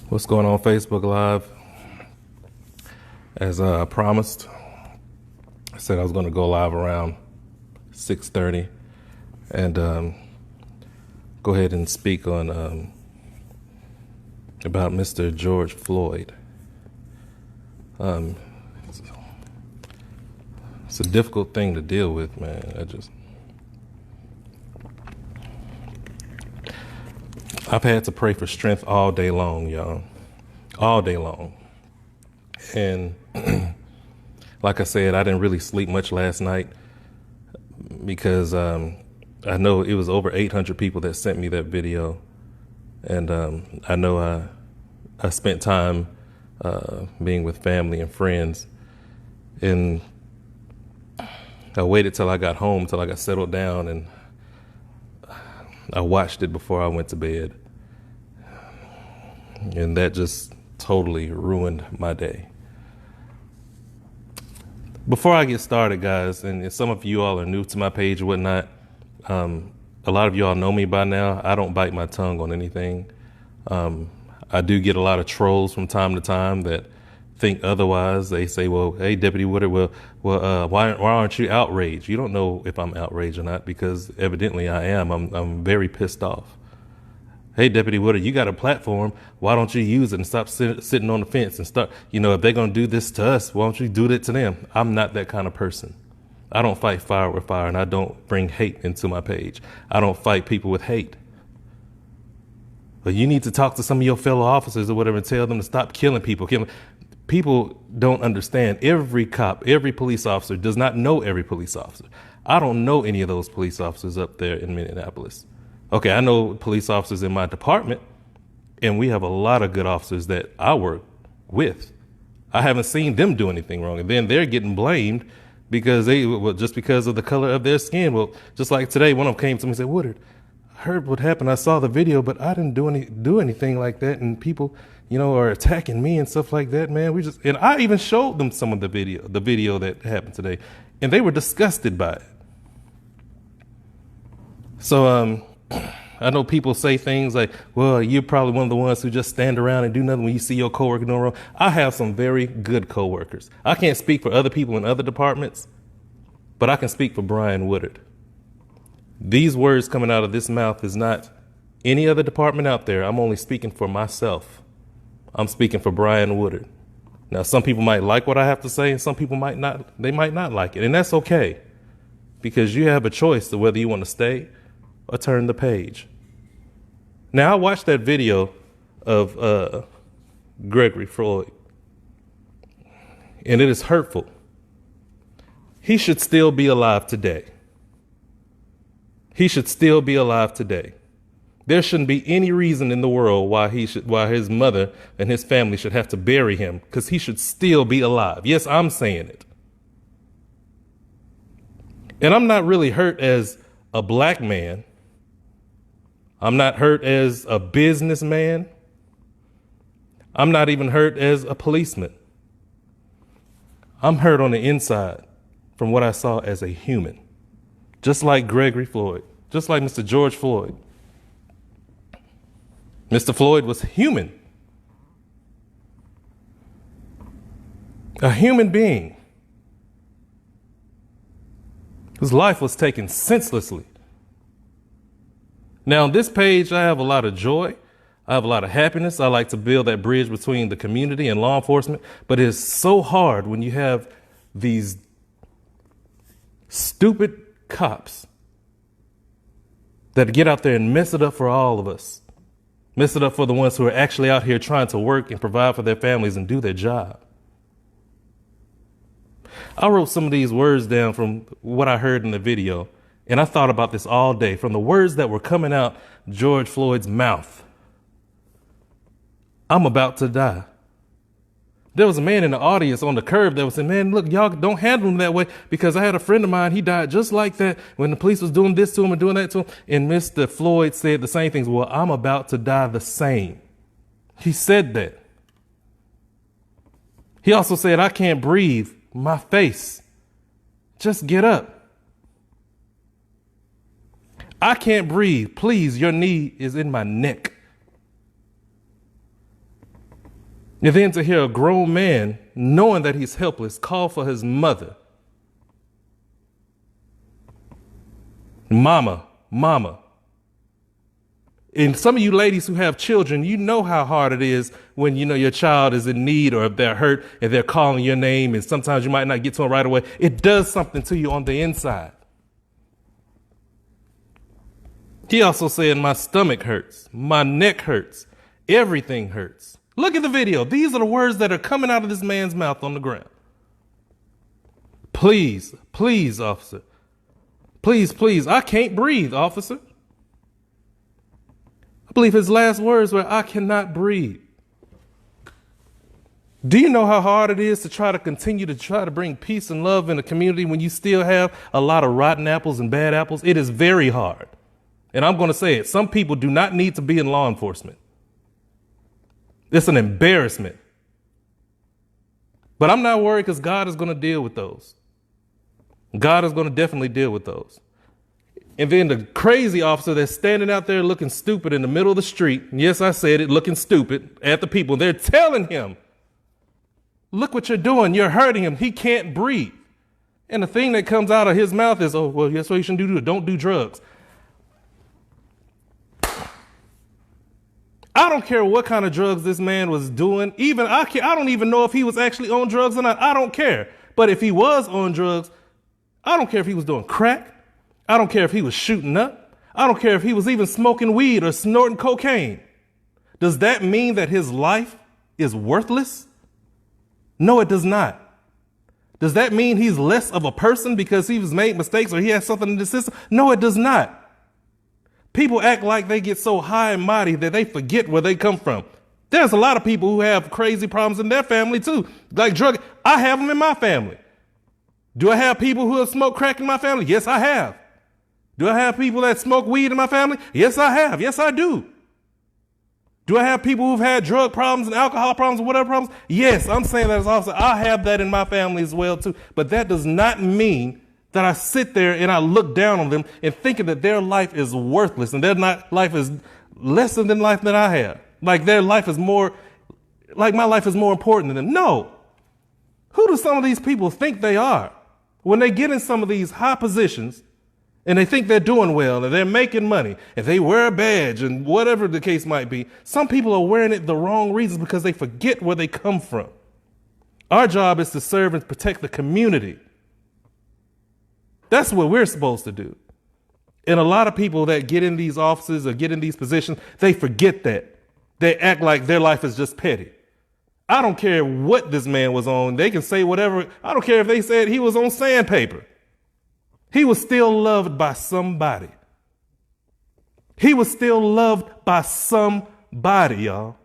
What's going on Facebook Live? As I promised, I said I was going to go live around 6:30 and go ahead and speak on about Mr. George Floyd. It's a difficult thing to deal with, man. I've had to pray for strength all day long, y'all. All day long. And like I said, I didn't really sleep much last night because I know it was over 800 people that sent me that video. And I know I spent time being with family and friends. And I waited till I got home, till I got settled down, and I watched it before I went to bed. And that just totally ruined my day. Before I get started, guys, and some of you all are new to my page or whatnot, a lot of you all know me by now. I don't bite my tongue on anything. I do get a lot of trolls from time to time that think otherwise. They say, well, hey, Deputy Woodard, why aren't you outraged? You don't know if I'm outraged or not, because evidently I am. I'm very pissed off. Hey, Deputy Woodard, you got a platform. Why don't you use it and stop sitting on the fence and start, if they're going to do this to us, why don't you do that to them? I'm not that kind of person. I don't fight fire with fire, and I don't bring hate into my page. I don't fight people with hate. But you need to talk to some of your fellow officers or whatever and tell them to stop killing people. People don't understand. Every cop, every police officer does not know every police officer. I don't know any of those police officers up there in Minneapolis. Okay, I know police officers in my department, and we have a lot of good officers that I work with. I haven't seen them do anything wrong, and then they're getting blamed because just because of the color of their skin. Well, just like today, one of them came to me and said, Woodard, I heard what happened. I saw the video, but I didn't do anything like that, and people, are attacking me and stuff like that, man. And I even showed them some of the video that happened today, and they were disgusted by it. So, I know people say things like, well, you're probably one of the ones who just stand around and do nothing when you see your coworker doing wrong. I have some very good coworkers. I can't speak for other people in other departments, but I can speak for Bryan Woodard. These words coming out of this mouth is not any other department out there. I'm only speaking for myself. I'm speaking for Bryan Woodard. Now, some people might like what I have to say, and some people might not. They might not like it, and that's okay, because you have a choice of whether you want to stay or turn the page. Now, I watched that video of Gregory Floyd, and it is hurtful. He should still be alive today. He should still be alive today. There shouldn't be any reason in the world why his mother and his family should have to bury him, because he should still be alive. Yes, I'm saying it. And I'm not really hurt as a black man. I'm not hurt as a businessman. I'm not even hurt as a policeman. I'm hurt on the inside from what I saw as a human, just like Gregory Floyd, just like Mr. George Floyd. Mr. Floyd was human, a human being. His life was taken senselessly. Now, on this page, I have a lot of joy. I have a lot of happiness. I like to build that bridge between the community and law enforcement. But it's so hard when you have these stupid cops that get out there and mess it up for all of us. Mess it up for the ones who are actually out here trying to work and provide for their families and do their job. I wrote some of these words down from what I heard in the video. And I thought about this all day, from the words that were coming out George Floyd's mouth. I'm about to die. There was a man in the audience on the curb that was saying, man, look, y'all don't handle him that way, because I had a friend of mine, he died just like that when the police was doing this to him and doing that to him. And Mr. Floyd said the same things. Well, I'm about to die the same. He said that. He also said, I can't breathe. My face. Just get up. I can't breathe. Please, your knee is in my neck. And then to hear a grown man, knowing that he's helpless, call for his mother. Mama, mama. And some of you ladies who have children, you know how hard it is when you know your child is in need or if they're hurt and they're calling your name and sometimes you might not get to them right away. It does something to you on the inside. He also said, my stomach hurts, my neck hurts, everything hurts. Look at the video. These are the words that are coming out of this man's mouth on the ground. Please, please, officer. Please, please. I can't breathe, officer. I believe his last words were, I cannot breathe. Do you know how hard it is to try to continue to try to bring peace and love in a community when you still have a lot of rotten apples and bad apples? It is very hard. And I'm going to say it. Some people do not need to be in law enforcement. It's an embarrassment. But I'm not worried because God is going to deal with those. God is going to definitely deal with those. And then the crazy officer that's standing out there looking stupid in the middle of the street. Yes, I said it, looking stupid at the people. They're telling him, look what you're doing. You're hurting him. He can't breathe. And the thing that comes out of his mouth is, oh, well, that's what you shouldn't do. Don't do drugs. I don't care what kind of drugs this man was doing. I don't even know if he was actually on drugs or not. I don't care. But if he was on drugs, I don't care if he was doing crack. I don't care if he was shooting up. I don't care if he was even smoking weed or snorting cocaine. Does that mean that his life is worthless? No, it does not. Does that mean he's less of a person because he's made mistakes or he has something in the system? No, it does not. People act like they get so high and mighty that they forget where they come from. There's a lot of people who have crazy problems in their family too, like drug. I have them in my family. Do I have people who have smoked crack in my family? Yes, I have. Do I have people that smoke weed in my family? Yes, I have. Yes, I do. Do I have people who've had drug problems and alcohol problems or whatever problems? Yes, I'm saying that as an officer. I have that in my family as well too. But that does not mean that I sit there and I look down on them and thinking that their life is worthless and life is lesser than life that I have. Like their life is more, like my life is more important than them. No. Who do some of these people think they are? When they get in some of these high positions and they think they're doing well and they're making money and they wear a badge and whatever the case might be, some people are wearing it the wrong reasons because they forget where they come from. Our job is to serve and protect the community. That's what we're supposed to do. And a lot of people that get in these offices or get in these positions, they forget that. They act like their life is just petty. I don't care what this man was on. They can say whatever. I don't care if they said he was on sandpaper. He was still loved by somebody. He was still loved by somebody, y'all.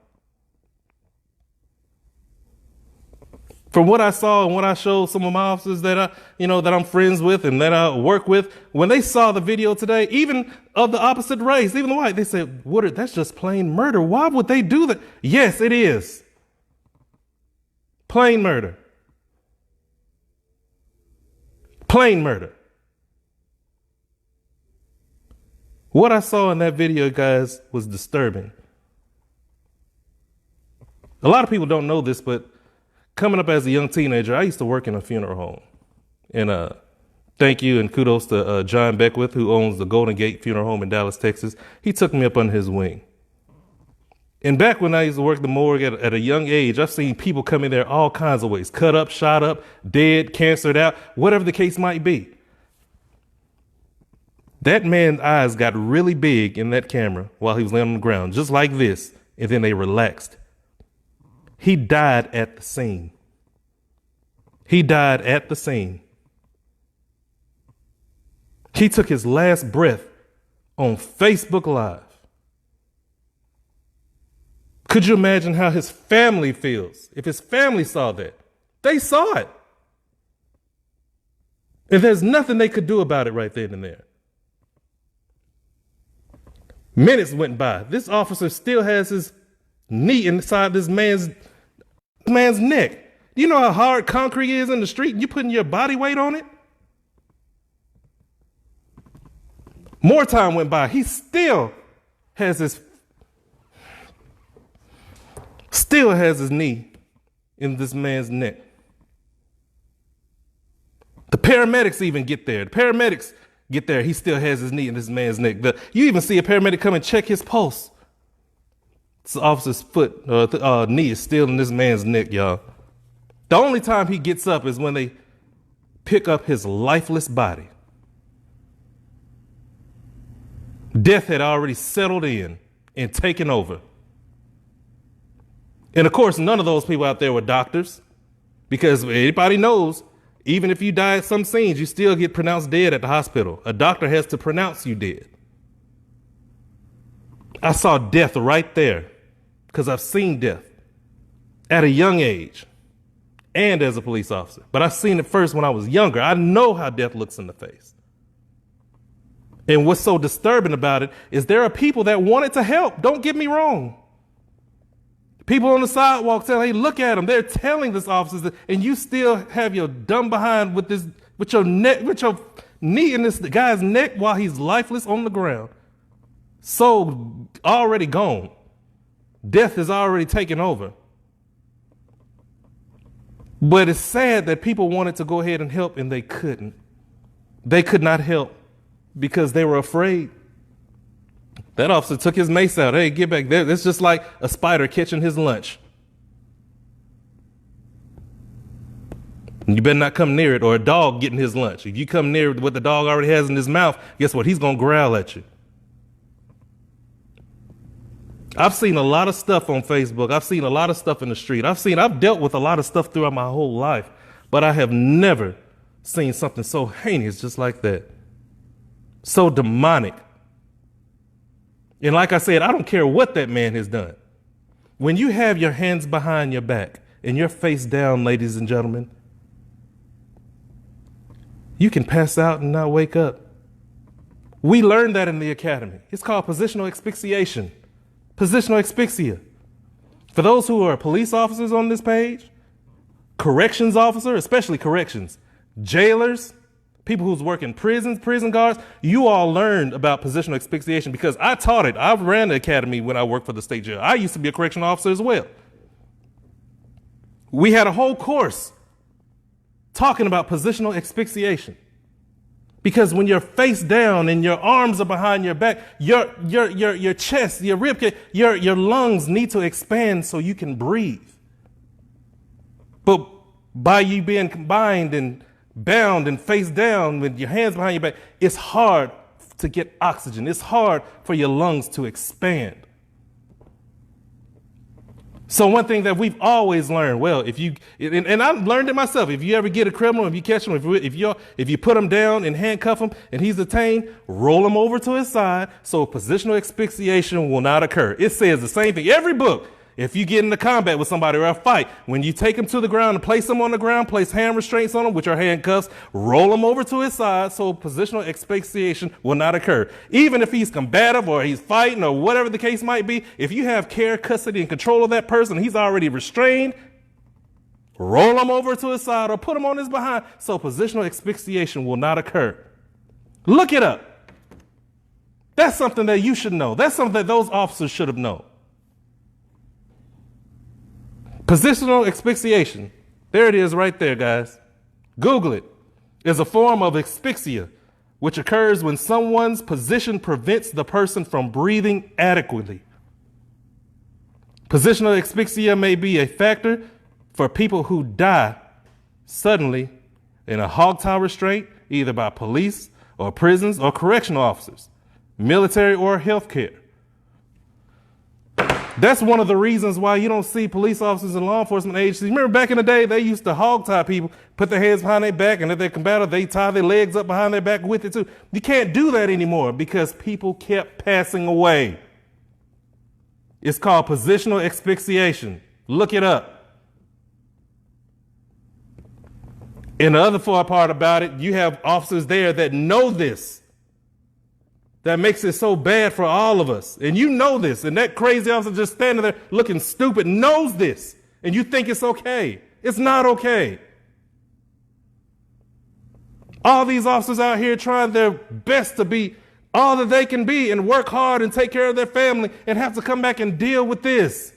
From what I saw and what I showed some of my officers that I'm friends with and that I work with, when they saw the video today, even of the opposite race, even the white, they said, Woodard, that's just plain murder. Why would they do that? Yes, it is. Plain murder. Plain murder. What I saw in that video, guys, was disturbing. A lot of people don't know this, but coming up as a young teenager, I used to work in a funeral home. And thank you and kudos to John Beckwith, who owns the Golden Gate Funeral Home in Dallas, Texas. He took me up under his wing. And back when I used to work the morgue at a young age, I've seen people come in there all kinds of ways, cut up, shot up, dead, cancered out, whatever the case might be. That man's eyes got really big in that camera while he was laying on the ground, just like this, and then they relaxed. He died at the scene. He died at the scene. He took his last breath on Facebook Live. Could you imagine how his family feels if his family saw that? They saw it. And there's nothing they could do about it right then and there. Minutes went by. This officer still has his knee inside this man's neck. Do you know how hard concrete is in the street and you're putting your body weight on it? More time went by. He still has his knee in this man's neck. The paramedics even get there. The paramedics get there. He still has his knee in this man's neck. You even see a paramedic come and check his pulse. This officer's foot or knee is still in this man's neck, y'all. The only time he gets up is when they pick up his lifeless body. Death had already settled in and taken over. And of course, none of those people out there were doctors, because anybody knows, even if you die at some scenes, you still get pronounced dead at the hospital. A doctor has to pronounce you dead. I saw death right there because I've seen death at a young age and as a police officer. But I've seen it first when I was younger. I know how death looks in the face. And what's so disturbing about it is there are people that wanted to help. Don't get me wrong. People on the sidewalk tell, hey, look at them. They're telling this officer that, and you still have your dumb behind with your knee in this guy's neck while he's lifeless on the ground. So already gone. Death is already taken over. But it's sad that people wanted to go ahead and help and they couldn't. They could not help because they were afraid. That officer took his mace out. Hey, get back there. It's just like a spider catching his lunch. You better not come near it, or a dog getting his lunch. If you come near what the dog already has in his mouth, guess what? He's going to growl at you. I've seen a lot of stuff on Facebook. I've seen a lot of stuff in the street. I've dealt with a lot of stuff throughout my whole life, but I have never seen something so heinous just like that. So demonic. And like I said, I don't care what that man has done. When you have your hands behind your back and your face down, ladies and gentlemen, you can pass out and not wake up. We learned that in the academy. It's called positional asphyxiation. Positional asphyxia. For those who are police officers on this page, corrections officer, especially corrections, jailers, people who's working prisons, prison guards, you all learned about positional asphyxiation because I taught it. I ran the academy when I worked for the state jail. I used to be a correctional officer as well. We had a whole course talking about positional asphyxiation. Because when you're face down and your arms are behind your back, your chest, your rib cage, your lungs need to expand so you can breathe. But by you being combined and bound and face down with your hands behind your back, it's hard to get oxygen. It's hard for your lungs to expand. So one thing that we've always learned, and I learned it myself, if you ever get a criminal, if you catch him, if you put him down and handcuff him and he's detained, roll him over to his side so positional asphyxiation will not occur. It says the same thing. Every book, if you get into combat with somebody or a fight, when you take him to the ground and place him on the ground, place hand restraints on him, which are handcuffs, roll him over to his side so positional asphyxiation will not occur. Even if he's combative or he's fighting or whatever the case might be, if you have care, custody, and control of that person, he's already restrained, roll him over to his side or put him on his behind so positional asphyxiation will not occur. Look it up. That's something that you should know. That's something that those officers should have known. Positional asphyxiation, there it is right there, guys. Google it. Is a form of asphyxia, which occurs when someone's position prevents the person from breathing adequately. Positional asphyxia may be a factor for people who die suddenly in a hogtie restraint, either by police or prisons or correctional officers, military or healthcare. That's one of the reasons why you don't see police officers and law enforcement agencies. Remember back in the day, they used to hog tie people, put their hands behind their back, and if they're combative, they tie their legs up behind their back with it too. You can't do that anymore because people kept passing away. It's called positional asphyxiation. Look it up. And the other part about it, you have officers there that know this. That makes it so bad for all of us. And you know this. And that crazy officer just standing there looking stupid knows this. And you think it's okay. It's not okay. All these officers out here trying their best to be all that they can be and work hard and take care of their family and have to come back and deal with this.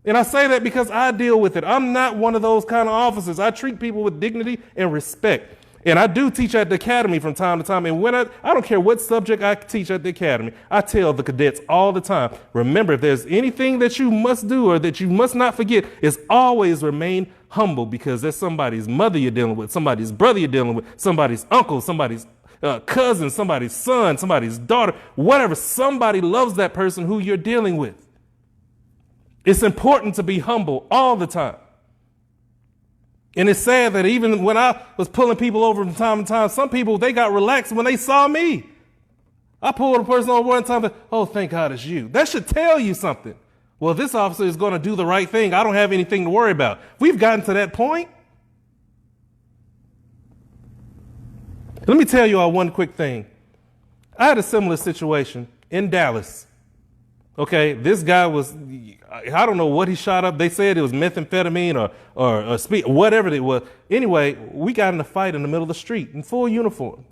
And I say that because I deal with it. I'm not one of those kind of officers. I treat people with dignity and respect. And I do teach at the academy from time to time. And when I don't care what subject I teach at the academy, I tell the cadets all the time, remember, if there's anything that you must do or that you must not forget, is always remain humble, because there's somebody's mother you're dealing with, somebody's brother you're dealing with, somebody's uncle, somebody's cousin, somebody's son, somebody's daughter, whatever. Somebody loves that person who you're dealing with. It's important to be humble all the time. And it's sad that even when I was pulling people over from time to time, some people, they got relaxed when they saw me. I pulled a person over one time, oh, thank God it's you. That should tell you something. Well, this officer is going to do the right thing. I don't have anything to worry about. We've gotten to that point. Let me tell you all one quick thing. I had a similar situation in Dallas. Okay, this guy was, I don't know what he shot up. They said it was methamphetamine or speed, whatever it was. Anyway, we got in a fight in the middle of the street in full uniform.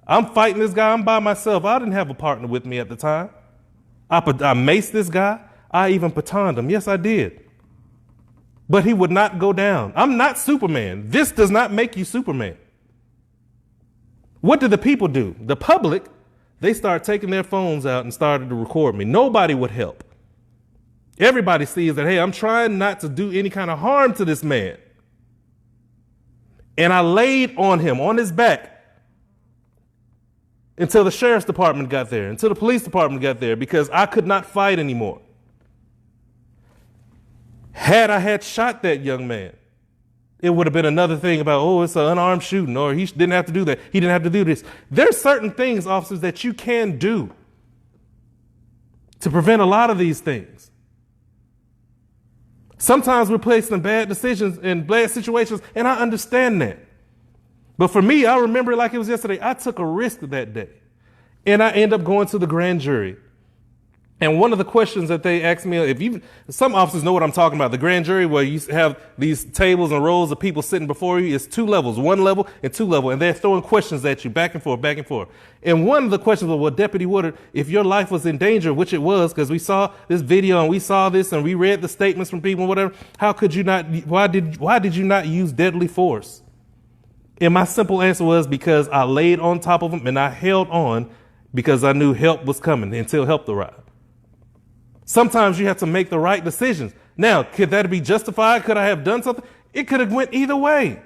I'm fighting this guy. I'm by myself. I didn't have a partner with me at the time. I maced this guy. I even batoned him. Yes, I did. But he would not go down. I'm not Superman. This does not make you Superman. What did the people do? The public, they started taking their phones out and started to record me. Nobody would help. Everybody sees that, hey, I'm trying not to do any kind of harm to this man. And I laid on him, on his back, until the sheriff's department got there, until the police department got there, because I could not fight anymore. Had I had shot that young man, it would have been another thing about, oh, it's an unarmed shooting, or he didn't have to do that. He didn't have to do this. There's certain things, officers, that you can do to prevent a lot of these things. Sometimes we're placed in bad decisions and bad situations, and I understand that. But for me, I remember it like it was yesterday. I took a risk that day, and I ended up going to the grand jury. And one of the questions that they asked me, some officers know what I'm talking about. The grand jury, where you have these tables and rows of people sitting before you, is two levels, one level and two level, and they're throwing questions at you back and forth, back and forth. And one of the questions was, well, Deputy Woodard, if your life was in danger, which it was, because we saw this video and we saw this and we read the statements from people and whatever, how could you not? Why did you not use deadly force? And my simple answer was, because I laid on top of them and I held on, because I knew help was coming until help arrived. Sometimes you have to make the right decisions. Now, could that be justified? Could I have done something? It could have went either way.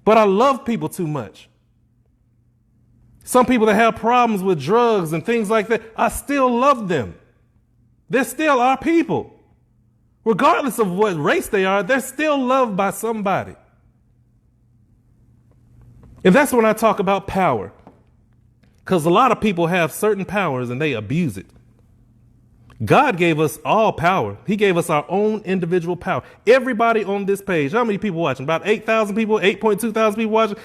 But I love people too much. Some people that have problems with drugs and things like that, I still love them. They're still our people. Regardless of what race they are, they're still loved by somebody. And that's when I talk about power. Because a lot of people have certain powers and they abuse it. God gave us all power. He gave us our own individual power. Everybody on this page, how many people watching? About 8,000 people, 8.2 thousand people watching.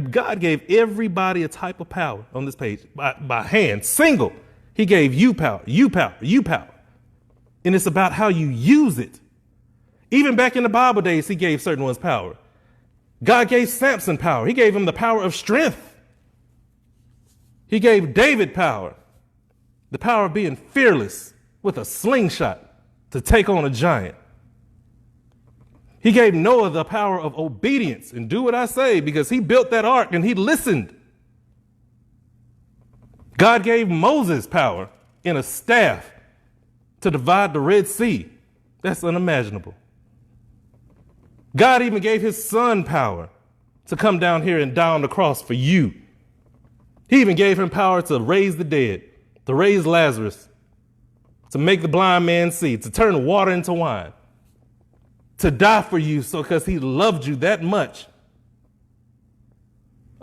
God gave everybody a type of power on this page by hand, single. He gave you power, you power, you power. And it's about how you use it. Even back in the Bible days, he gave certain ones power. God gave Samson power. He gave him the power of strength. He gave David power, the power of being fearless with a slingshot to take on a giant. He gave Noah the power of obedience and do what I say, because he built that ark and he listened. God gave Moses power in a staff to divide the Red Sea. That's unimaginable. God even gave his son power to come down here and die on the cross for you. He even gave him power to raise the dead, to raise Lazarus, to make the blind man see, to turn water into wine, to die for you, so because he loved you that much.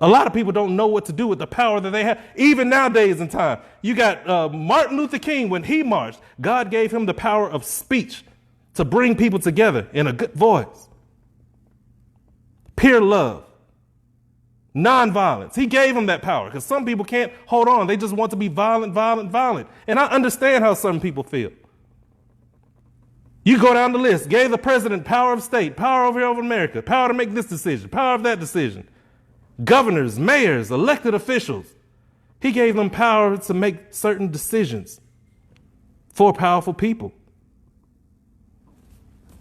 A lot of people don't know what to do with the power that they have. Even nowadays in time, you got Martin Luther King, when he marched, God gave him the power of speech to bring people together in a good voice. Pure love. Nonviolence. He gave him that power, because some people can't hold on. They just want to be violent, violent, violent. And I understand how some people feel. You go down the list. Gave the president power of state, power over America, power to make this decision, power of that decision. Governors, mayors, elected officials. He gave them power to make certain decisions for powerful people.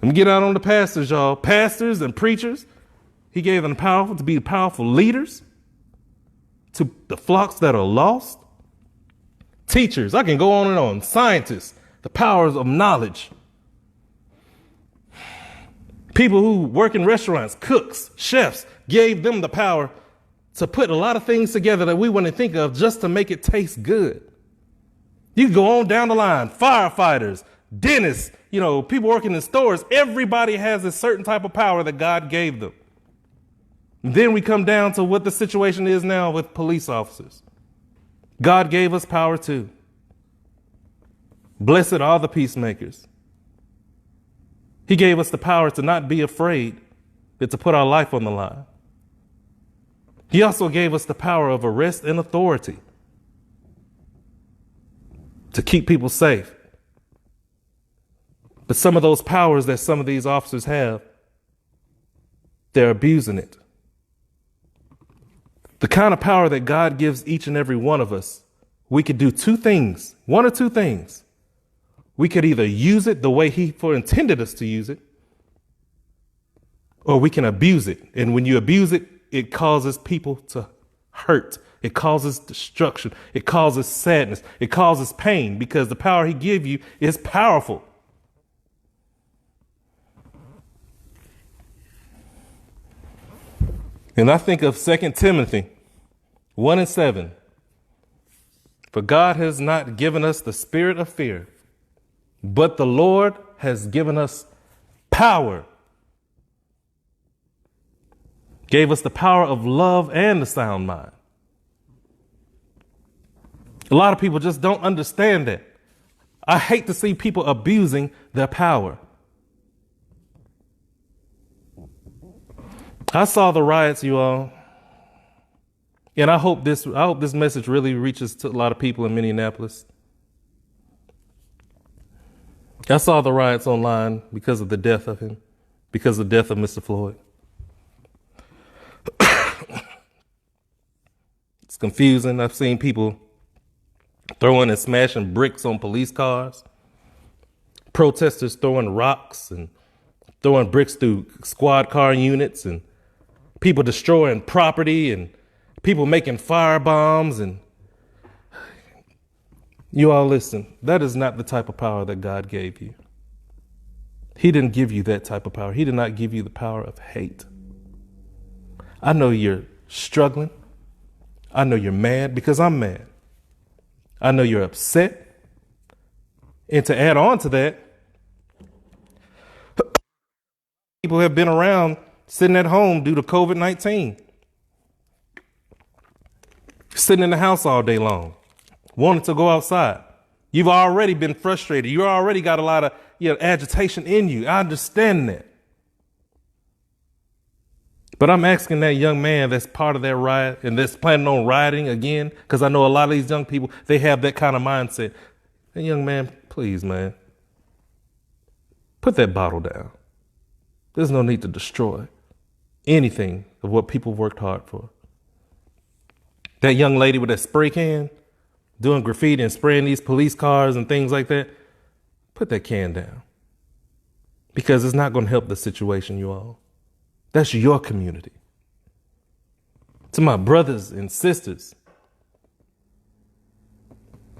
Let me get out on the pastors, y'all. Pastors and preachers. He gave them powerful to be powerful leaders to the flocks that are lost. Teachers, I can go on and on. Scientists, the powers of knowledge. People who work in restaurants, cooks, chefs, gave them the power to put a lot of things together that we wouldn't think of just to make it taste good. You can go on down the line, firefighters, dentists, people working in stores. Everybody has a certain type of power that God gave them. And then we come down to what the situation is now with police officers. God gave us power too. Blessed are the peacemakers. He gave us the power to not be afraid, but to put our life on the line. He also gave us the power of arrest and authority to keep people safe. But some of those powers that some of these officers have, they're abusing it. The kind of power that God gives each and every one of us, we could do two things, one or two things. We could either use it the way He intended us to use it, or we can abuse it. And when you abuse it, it causes people to hurt. It causes destruction. It causes sadness. It causes pain, because the power He gave you is powerful. And I think of 2 Timothy 1:7. For God has not given us the spirit of fear, but the Lord has given us power. Gave us the power of love and the sound mind. A lot of people just don't understand that. I hate to see people abusing their power. I saw the riots, you all, and I hope this message really reaches to a lot of people in Minneapolis. I saw the riots online because of the death of him, because of the death of Mr. Floyd. It's confusing. I've seen people throwing and smashing bricks on police cars, protesters throwing rocks and throwing bricks through squad car units, and people destroying property and people making fire bombs. And you all listen, that is not the type of power that God gave you. He didn't give you that type of power. He did not give you the power of hate. I know you're struggling. I know you're mad because I'm mad. I know you're upset. And to add on to that, people have been around sitting at home due to COVID-19, sitting in the house all day long, wanting to go outside. You've already been frustrated. You already got a lot of agitation in you. I understand that. But I'm asking that young man that's part of that riot and that's planning on rioting again, because I know a lot of these young people, they have that kind of mindset. Hey, young man, please, man, put that bottle down. There's no need to destroy anything of what people worked hard for. That young lady with that spray can doing graffiti and spraying these police cars and things like that, put that can down, because it's not going to help the situation, you all. That's your community. To my brothers and sisters,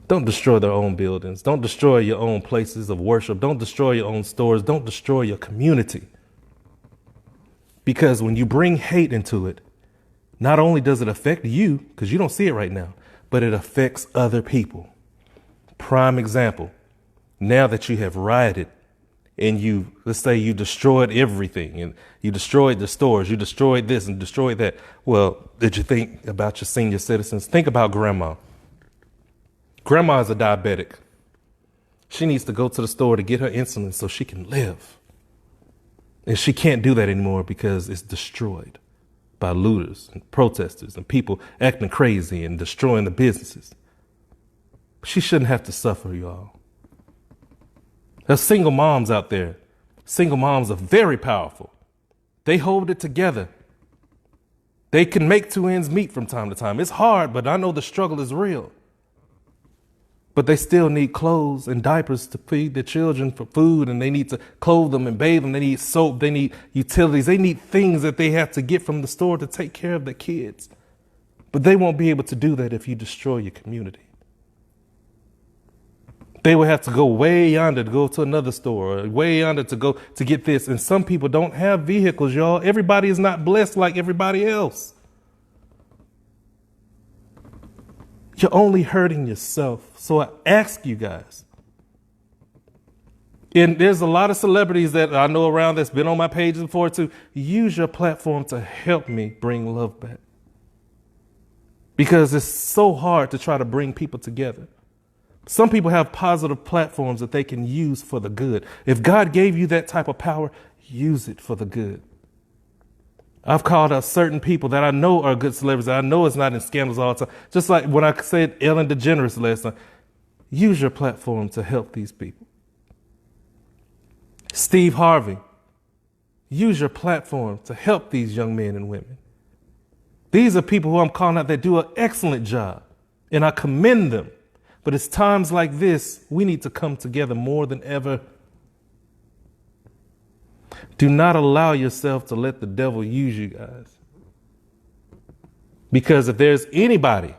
don't destroy their own buildings. Don't destroy your own places of worship. Don't destroy your own stores. Don't destroy your community. Because when you bring hate into it, not only does it affect you, because you don't see it right now, but it affects other people. Prime example, now that you have rioted and let's say you destroyed everything and you destroyed the stores, you destroyed this and destroyed that. Well, did you think about your senior citizens? Think about grandma. Grandma is a diabetic. She needs to go to the store to get her insulin so she can live. And she can't do that anymore because it's destroyed by looters and protesters and people acting crazy and destroying the businesses. She shouldn't have to suffer, y'all. There's single moms out there. Single moms are very powerful. They hold it together. They can make two ends meet from time to time. It's hard, but I know the struggle is real. but they still need clothes and diapers to feed their children, for food, and they need to clothe them and bathe them. They need soap. They need utilities. They need things that they have to get from the store to take care of their kids. But they won't be able to do that if you destroy your community. They will have to go way yonder to go to another store, or way yonder to go to get this. And some people don't have vehicles, y'all. Everybody is not blessed like everybody else. You're only hurting yourself. So I ask you guys, and there's a lot of celebrities that I know around that's been on my page before too, use your platform to help me bring love back. Because it's so hard to try to bring people together. Some people have positive platforms that they can use for the good. If God gave you that type of power, use it for the good. I've called out certain people that I know are good celebrities. I know it's not in scandals all the time. Just like when I said Ellen DeGeneres last time, use your platform to help these people. Steve Harvey, use your platform to help these young men and women. These are people who I'm calling out that do an excellent job, and I commend them. But it's times like this, we need to come together more than ever. Do not allow yourself to let the devil use you guys. Because if there's anybody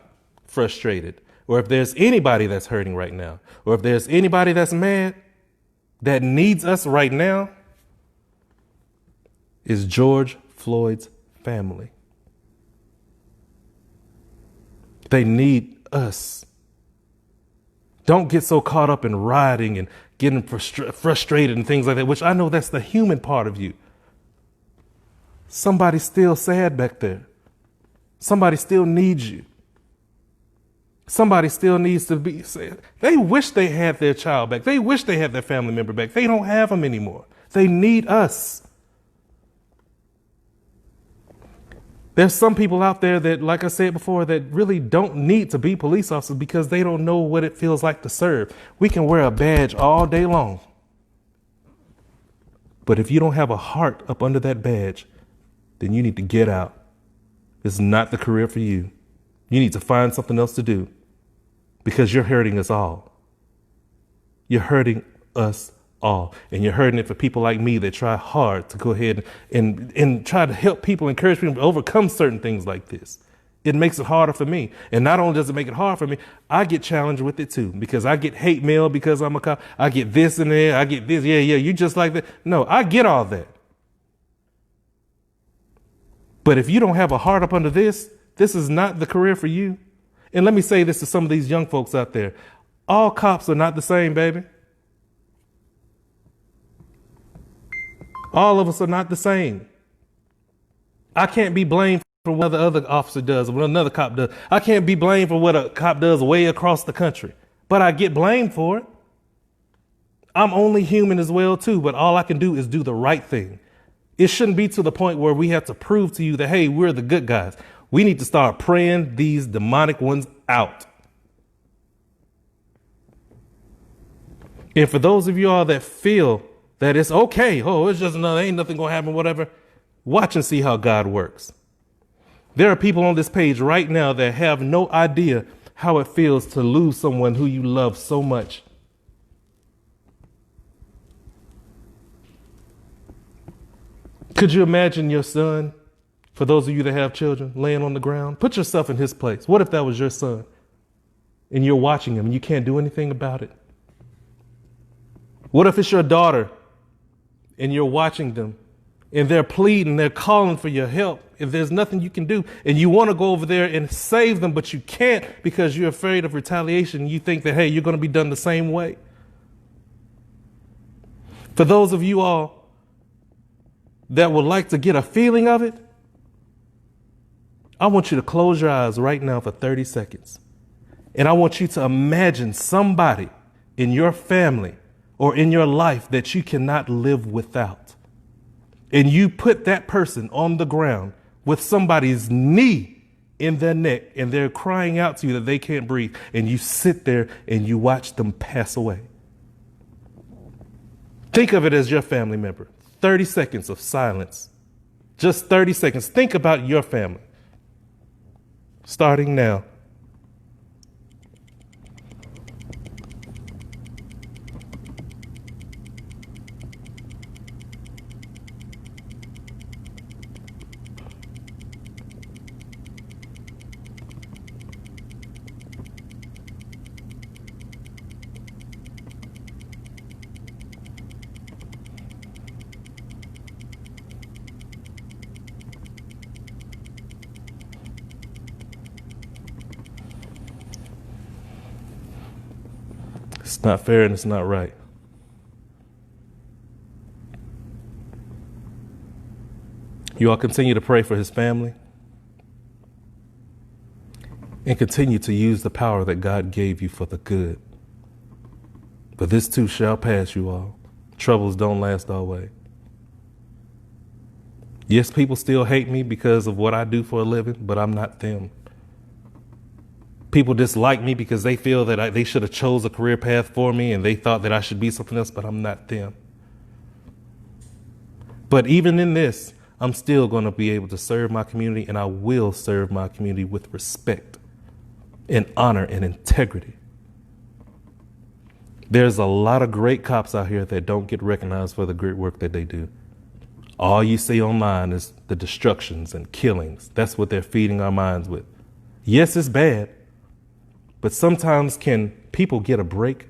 frustrated, or if there's anybody that's hurting right now, or if there's anybody that's mad that needs us right now, is George Floyd's family. They need us. Don't get so caught up in rioting and getting frustrated and things like that, which I know that's the human part of you. Somebody's still sad back there. Somebody still needs you. Somebody still needs to be sad. They wish they had their child back. They wish they had their family member back. They don't have them anymore. They need us. There's some people out there that, like I said before, that really don't need to be police officers because they don't know what it feels like to serve. We can wear a badge all day long. But if you don't have a heart up under that badge, then you need to get out. It's not the career for you. You need to find something else to do because you're hurting us all. You're hurting us all. And you're hurting it for people like me that try hard to go ahead and try to help people, encourage people to overcome certain things like this. It makes it harder for me. And not only does it make it hard for me, I get challenged with it too, because I get hate mail because I'm a cop. I get this in there. I get this. Yeah, you just like that. No, I get all that. But if you don't have a heart up under this is not the career for you. And let me say this to some of these young folks out there. All cops are not the same, baby. All of us are not the same. I can't be blamed for what the other officer does or what another cop does. I can't be blamed for what a cop does way across the country, but I get blamed for it. I'm only human as well too, but all I can do is do the right thing. It shouldn't be to the point where we have to prove to you that, hey, we're the good guys. We need to start praying these demonic ones out. And for those of you all that feel that it's okay, it's just another, ain't nothing gonna happen, whatever, watch and see how God works. There are people on this page right now that have no idea how it feels to lose someone who you love so much. Could you imagine your son, for those of you that have children, laying on the ground? Put yourself in his place. What if that was your son and you're watching him and you can't do anything about it? What if it's your daughter and you're watching them and they're pleading, they're calling for your help, if there's nothing you can do and you want to go over there and save them, but you can't because you're afraid of retaliation. You think that, hey, you're going to be done the same way. For those of you all that would like to get a feeling of it, I want you to close your eyes right now for 30 seconds. And I want you to imagine somebody in your family or in your life that you cannot live without. And you put that person on the ground with somebody's knee in their neck and they're crying out to you that they can't breathe. And you sit there and you watch them pass away. Think of it as your family member. 30 seconds of silence. Just 30 seconds. Think about your family. Starting now. It's not fair and it's not right. You all continue to pray for his family and continue to use the power that God gave you for the good. But this too shall pass, you all. Troubles don't last always. Yes, people still hate me because of what I do for a living, but I'm not them. People dislike me because they feel that they should have chose a career path for me and they thought that I should be something else, but I'm not them. But even in this, I'm still going to be able to serve my community, and I will serve my community with respect and honor and integrity. There's a lot of great cops out here that don't get recognized for the great work that they do. All you see online is the destructions and killings. That's what they're feeding our minds with. Yes, it's bad, but sometimes can people get a break?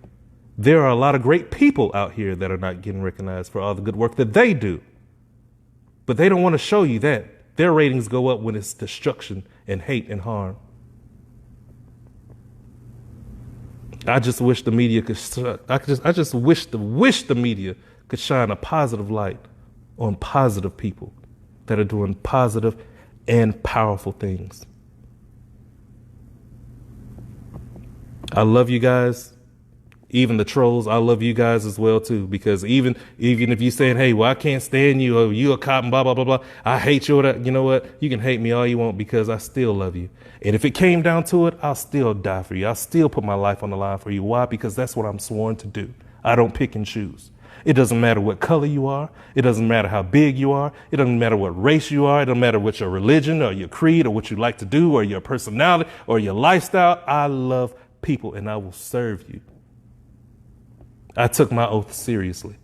There are a lot of great people out here that are not getting recognized for all the good work that they do. But they don't want to show you that. Their ratings go up when it's destruction and hate and harm. I just wish the media could. I just wish the media could shine a positive light on positive people that are doing positive and powerful things. I love you guys. Even the trolls, I love you guys as well too, because even if you're saying, hey, well, I can't stand you, or you a cop and blah, blah, blah, blah, I hate you, or that, you know what? You can hate me all you want because I still love you. And if it came down to it, I'll still die for you. I'll still put my life on the line for you. Why? Because that's what I'm sworn to do. I don't pick and choose. It doesn't matter what color you are. It doesn't matter how big you are. It doesn't matter what race you are. It doesn't matter what your religion or your creed or what you like to do or your personality or your lifestyle. I love people and I will serve you. I took my oath seriously.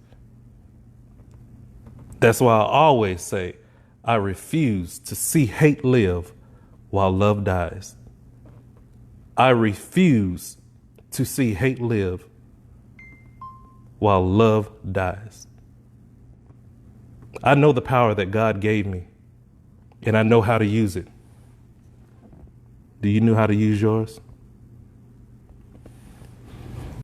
That's why I always say I refuse to see hate live while love dies. I refuse to see hate live while love dies. I know the power that God gave me, and I know how to use it. Do you know how to use yours?